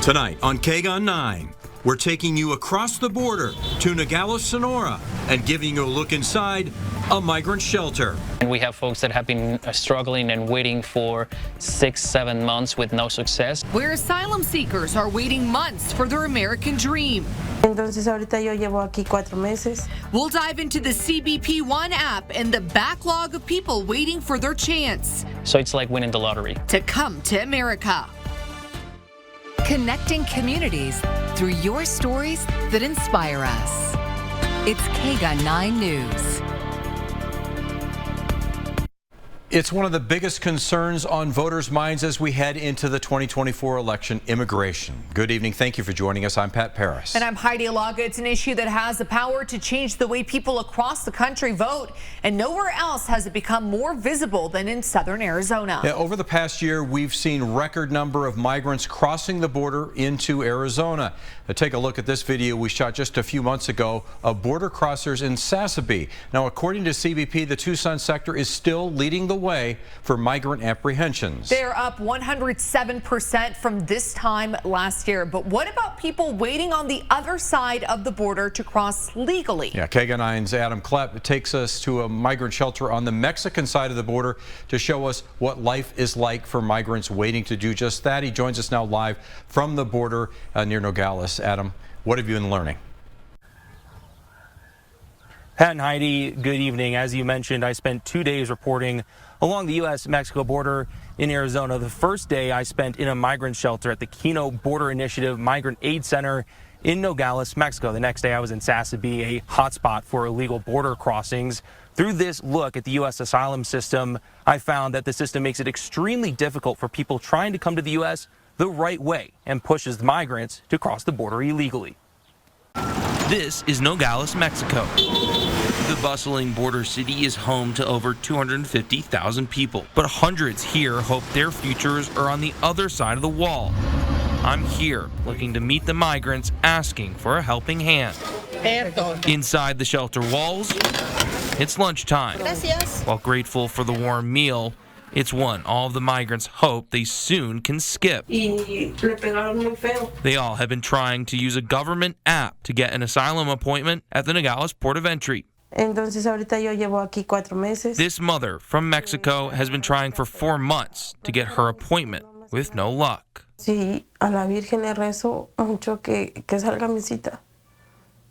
Tonight on KGUN 9, we're taking you across the border to Nogales, Sonora, and giving you a look inside a migrant shelter. And we have folks that have been struggling and waiting for 6-7 months with no success. Where asylum seekers are waiting months for their American dream. Entonces ahorita yo llevo aquí 4 meses. We'll dive into the CBP One app and the backlog of people waiting for their chance. So it's like winning the lottery. To come to America. Connecting communities through your stories that inspire us. It's KGUN 9 News. It's one of the biggest concerns on voters' minds as we head into the 2024 election, immigration. Good evening. Thank you for joining us. I'm Pat Paris. And I'm Heidi Alaga. It's an issue that has the power to change the way people across the country vote. And nowhere else has it become more visible than in southern Arizona. Yeah, over the past year, we've seen record number of migrants crossing the border into Arizona. Now, take a look at this video we shot just a few months ago of border crossers in Sasabee. Now, according to CBP, the Tucson sector is still leading the way for migrant apprehensions. They're up 107% from this time last year. But what about people waiting on the other side of the border to cross legally? Yeah, KGUN 9's Adam Klepp takes us to a migrant shelter on the Mexican side of the border to show us what life is like for migrants waiting to do just that. He joins us now live from the border near Nogales. Adam, what have you been learning? Pat and Heidi, good evening. As you mentioned, I spent 2 days reporting along the U.S.-Mexico border in Arizona. The first day I spent in a migrant shelter at the Keno Border Initiative Migrant Aid Center in Nogales, Mexico. The next day I was in Sasabee, a hotspot for illegal border crossings. Through this look at the U.S. asylum system, I found that the system makes it extremely difficult for people trying to come to the U.S. the right way and pushes migrants to cross the border illegally. This is Nogales, Mexico. The bustling border city is home to over 250,000 people, but hundreds here hope their futures are on the other side of the wall. I'm here looking to meet the migrants asking for a helping hand. Inside the shelter walls, it's lunchtime. While grateful for the warm meal, it's one all of the migrants hope they soon can skip. They all have been trying to use a government app to get an asylum appointment at the Nogales Port of Entry. Entonces ahorita yo llevo aquí 4 meses. This mother from Mexico has been trying for 4 months to get her appointment with no luck. Sí, a la Virgen le rezo mucho que salga mi cita.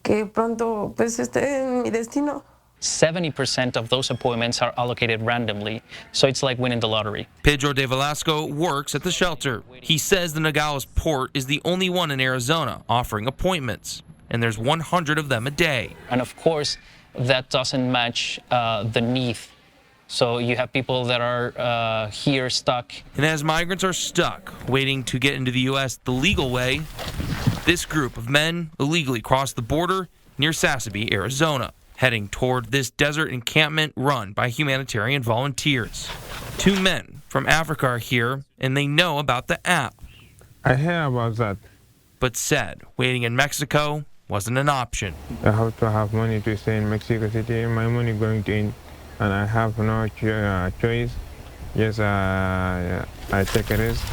Que pronto pues esté en mi destino. 70% of those appointments are allocated randomly, so it's like winning the lottery. Pedro de Velasco works at the shelter. He says the Nogales Port is the only one in Arizona offering appointments, and there's 100 of them a day. And of course, that doesn't match the need. So you have people that are here stuck. And as migrants are stuck, waiting to get into the U.S. the legal way, this group of men illegally crossed the border near Sasabee, Arizona, heading toward this desert encampment run by humanitarian volunteers. 2 men from Africa are here, and they know about the app. I hear about that. But said waiting in Mexico wasn't an option. I have to have money to stay in Mexico City. My money going to in, and I have no choice. Yes, I take a risk.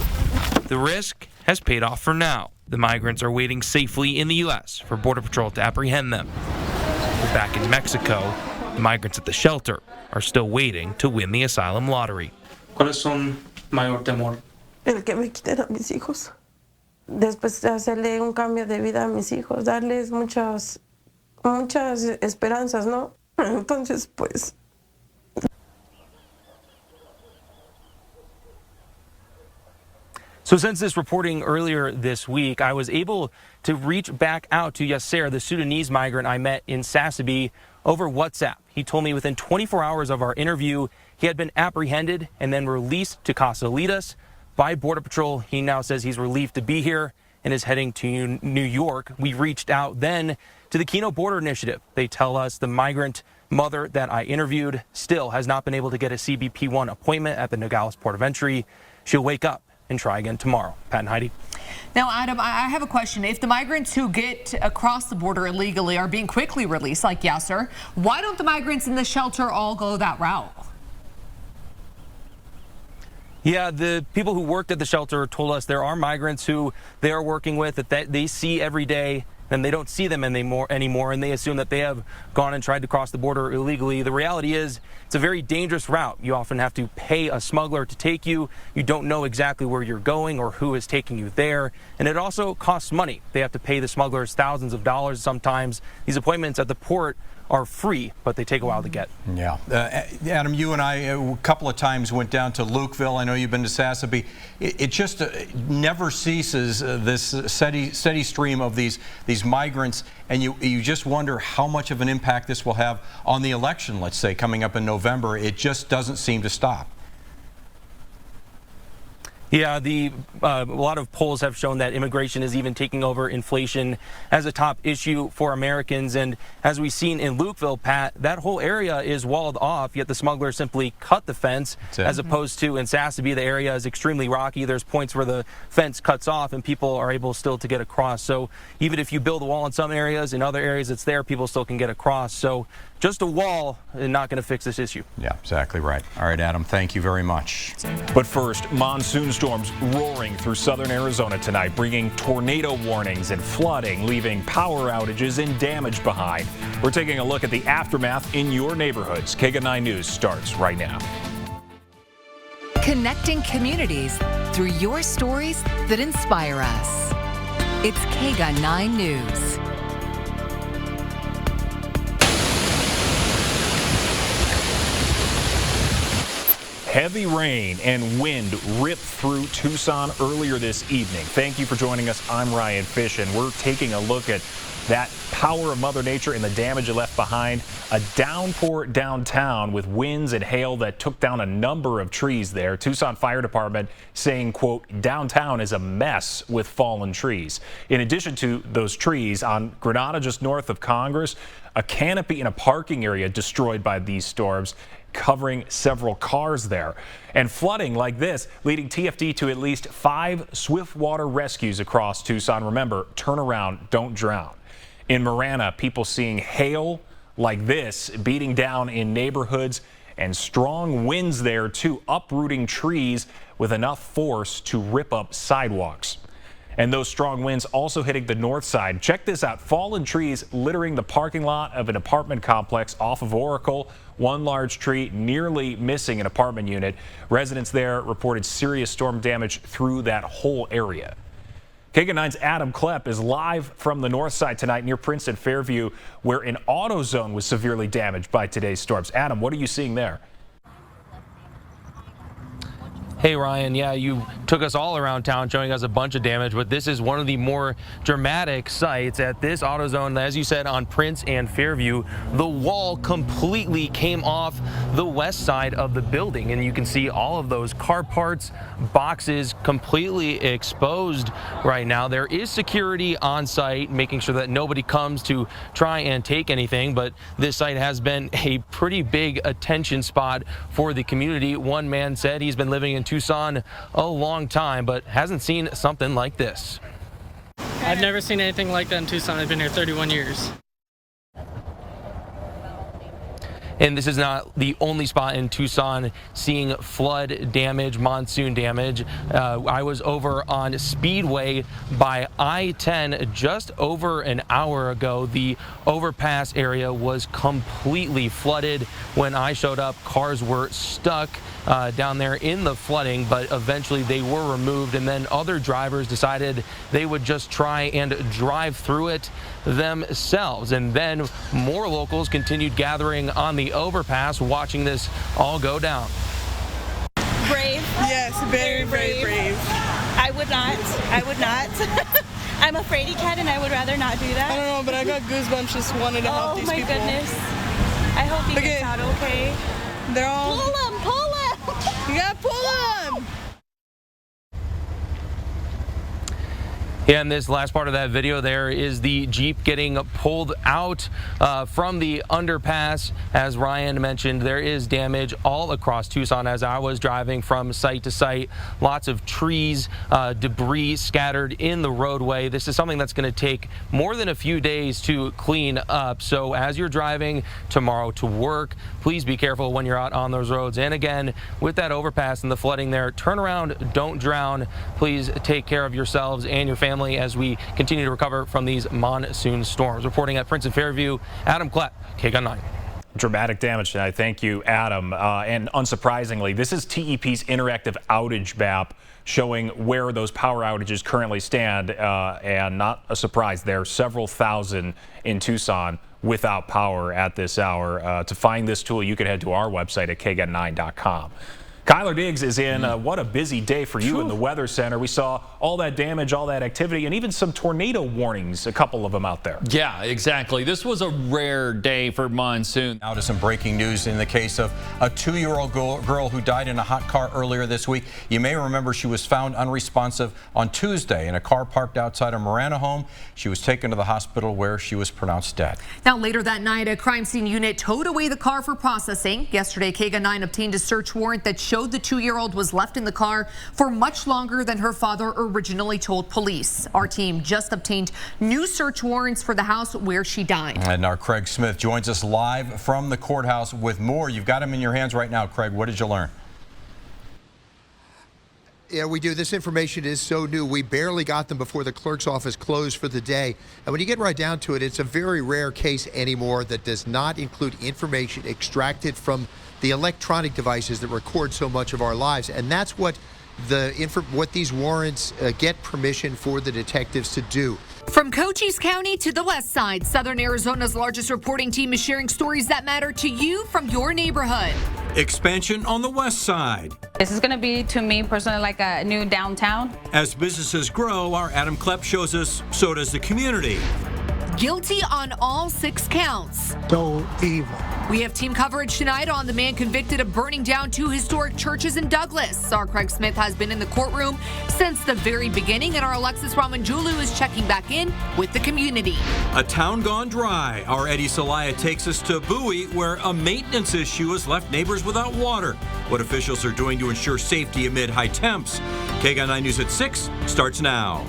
The risk has paid off for now. The migrants are waiting safely in the U.S. for Border Patrol to apprehend them. But back in Mexico, the migrants at the shelter are still waiting to win the asylum lottery. ¿Cuáles son mayor temor? El que me quiten a mis hijos. Después de hacerle un cambio de vida a mis hijos, darles muchas esperanzas, ¿no? Entonces, pues... So since this reporting earlier this week, I was able to reach back out to Yasser, the Sudanese migrant I met in Sasabee, over WhatsApp. He told me within 24 hours of our interview, he had been apprehended and then released to Casalitas by Border Patrol. He now says he's relieved to be here and is heading to New York. We reached out then to the Keno Border Initiative. They tell us the migrant mother that I interviewed still has not been able to get a CBP-1 appointment at the Nogales Port of Entry. She'll wake up and try again tomorrow. Pat and Heidi. Now, Adam, I have a question. If the migrants who get across the border illegally are being quickly released, like Yasser, why don't the migrants in the shelter all go that route? Yeah, the people who worked at the shelter told us there are migrants who they are working with that they see every day, and they don't see them anymore, and they assume that they have gone and tried to cross the border illegally. The reality is it's a very dangerous route. You often have to pay a smuggler to take you. You don't know exactly where you're going or who is taking you there, and it also costs money. They have to pay the smugglers thousands of dollars sometimes. These appointments at the port are free, but they take a while to get. Yeah. Adam, you and I a couple of times went down to Lukeville. I know you've been to Sassabee. It just never ceases, this steady stream of these migrants, and you just wonder how much of an impact this will have on the election, let's say, coming up in November. It just doesn't seem to stop. Yeah, a lot of polls have shown that immigration is even taking over inflation as a top issue for Americans. And as we've seen in Lukeville, Pat, that whole area is walled off, yet the smugglers simply cut the fence, as opposed to in Sassabee, the area is extremely rocky. There's points where the fence cuts off and people are able still to get across. So even if you build a wall in some areas, in other areas it's there, people still can get across. So just a wall is not going to fix this issue. Yeah, exactly right. All right, Adam, thank you very much. But first, monsoon storms roaring through southern Arizona tonight, bringing tornado warnings and flooding, leaving power outages and damage behind. We're taking a look at the aftermath in your neighborhoods. KGA 9 News starts right now. Connecting communities through your stories that inspire us. It's KGA 9 News. Heavy rain and wind ripped through Tucson earlier this evening. Thank you for joining us. I'm Ryan Fish, and we're taking a look at that power of Mother Nature and the damage it left behind. A downpour downtown with winds and hail that took down a number of trees there. Tucson Fire Department saying, quote, downtown is a mess with fallen trees. In addition to those trees, on Granada, just north of Congress, a canopy in a parking area destroyed by these storms, covering several cars there. And flooding like this, leading TFD to at least 5 swiftwater rescues across Tucson. Remember, turn around, don't drown. In Marana, people seeing hail like this beating down in neighborhoods, and strong winds there too, uprooting trees with enough force to rip up sidewalks. And those strong winds also hitting the north side. Check this out. Fallen trees littering the parking lot of an apartment complex off of Oracle. One large tree nearly missing an apartment unit. Residents there reported serious storm damage through that whole area. KGA 9's Adam Klepp is live from the north side tonight near Princeton Fairview, where an auto zone was severely damaged by today's storms. Adam, what are you seeing there? Hey Ryan, yeah, you took us all around town showing us a bunch of damage, but this is one of the more dramatic sites at this AutoZone. As you said, on Prince and Fairview, the wall completely came off the west side of the building, and you can see all of those car parts, boxes completely exposed right now. There is security on site, making sure that nobody comes to try and take anything, but this site has been a pretty big attention spot for the community. One man said he's been living in Tucson a long time, but hasn't seen something like this. I've never seen anything like that in Tucson. I've been here 31 years. And this is not the only spot in Tucson seeing flood damage, monsoon damage. I was over on Speedway by I-10 just over an hour ago. The overpass area was completely flooded. When I showed up, cars were stuck down there in the flooding, but eventually they were removed, and then other drivers decided they would just try and drive through it themselves. And then more locals continued gathering on the overpass, watching this all go down. Brave. Yes, very brave. I would not. I'm a fraidy cat and I would rather not do that. I don't know, but I got goosebumps just wanting to help these people. Oh my goodness. I hope he gets out okay. They're all... Pull him! You gotta pull them! Yeah, and this last part of that video there is the Jeep getting pulled out from the underpass. As Ryan mentioned, there is damage all across Tucson as I was driving from site to site. Lots of trees, debris scattered in the roadway. This is something that's going to take more than a few days to clean up. So as you're driving tomorrow to work, please be careful when you're out on those roads. And again, with that overpass and the flooding there, turn around, don't drown. Please take care of yourselves and your family as we continue to recover from these monsoon storms. Reporting at Prince and Fairview, Adam Klepp, KGUN 9. Dramatic damage tonight. Thank you, Adam. And unsurprisingly, this is TEP's interactive outage map showing where those power outages currently stand. And not a surprise, there are several thousand in Tucson without power at this hour. To find this tool, you can head to our website at kgun9.com. Kyler Diggs is in. What a busy day for you in the Weather Center. We saw all that damage, all that activity, and even some tornado warnings, a couple of them out there. Yeah, exactly. This was a rare day for monsoon. Now to some breaking news in the case of a 2-year-old girl who died in a hot car earlier this week. You may remember she was found unresponsive on Tuesday in a car parked outside a Marana home. She was taken to the hospital where she was pronounced dead. Now later that night, a crime scene unit towed away the car for processing. Yesterday, KGUN 9 obtained a search warrant that showed the 2-year-old was left in the car for much longer than her father originally told police. Our team just obtained new search warrants for the house where she died. And our Craig Smith joins us live from the courthouse with more. You've got him in your hands right now, Craig. What did you learn? Yeah, we do. This information is so new. We barely got them before the clerk's office closed for the day. And when you get right down to it, it's a very rare case anymore that does not include information extracted from the electronic devices that record so much of our lives. And that's what these warrants get permission for the detectives to do. From Cochise County to the west side, Southern Arizona's largest reporting team is sharing stories that matter to you from your neighborhood. Expansion on the west side. This is going to be, to me personally, like a new downtown. As businesses grow, our Adam Klepp shows us, so does the community. Guilty on all 6 counts. So evil. We have team coverage tonight on the man convicted of burning down 2 historic churches in Douglas. Our Craig Smith has been in the courtroom since the very beginning, and our Alexis Ramanjulu is checking back in with the community. A town gone dry. Our Eddie Salaya takes us to Bowie, where a maintenance issue has left neighbors without water. What officials are doing to ensure safety amid high temps. KGUN 9 News at 6 starts now.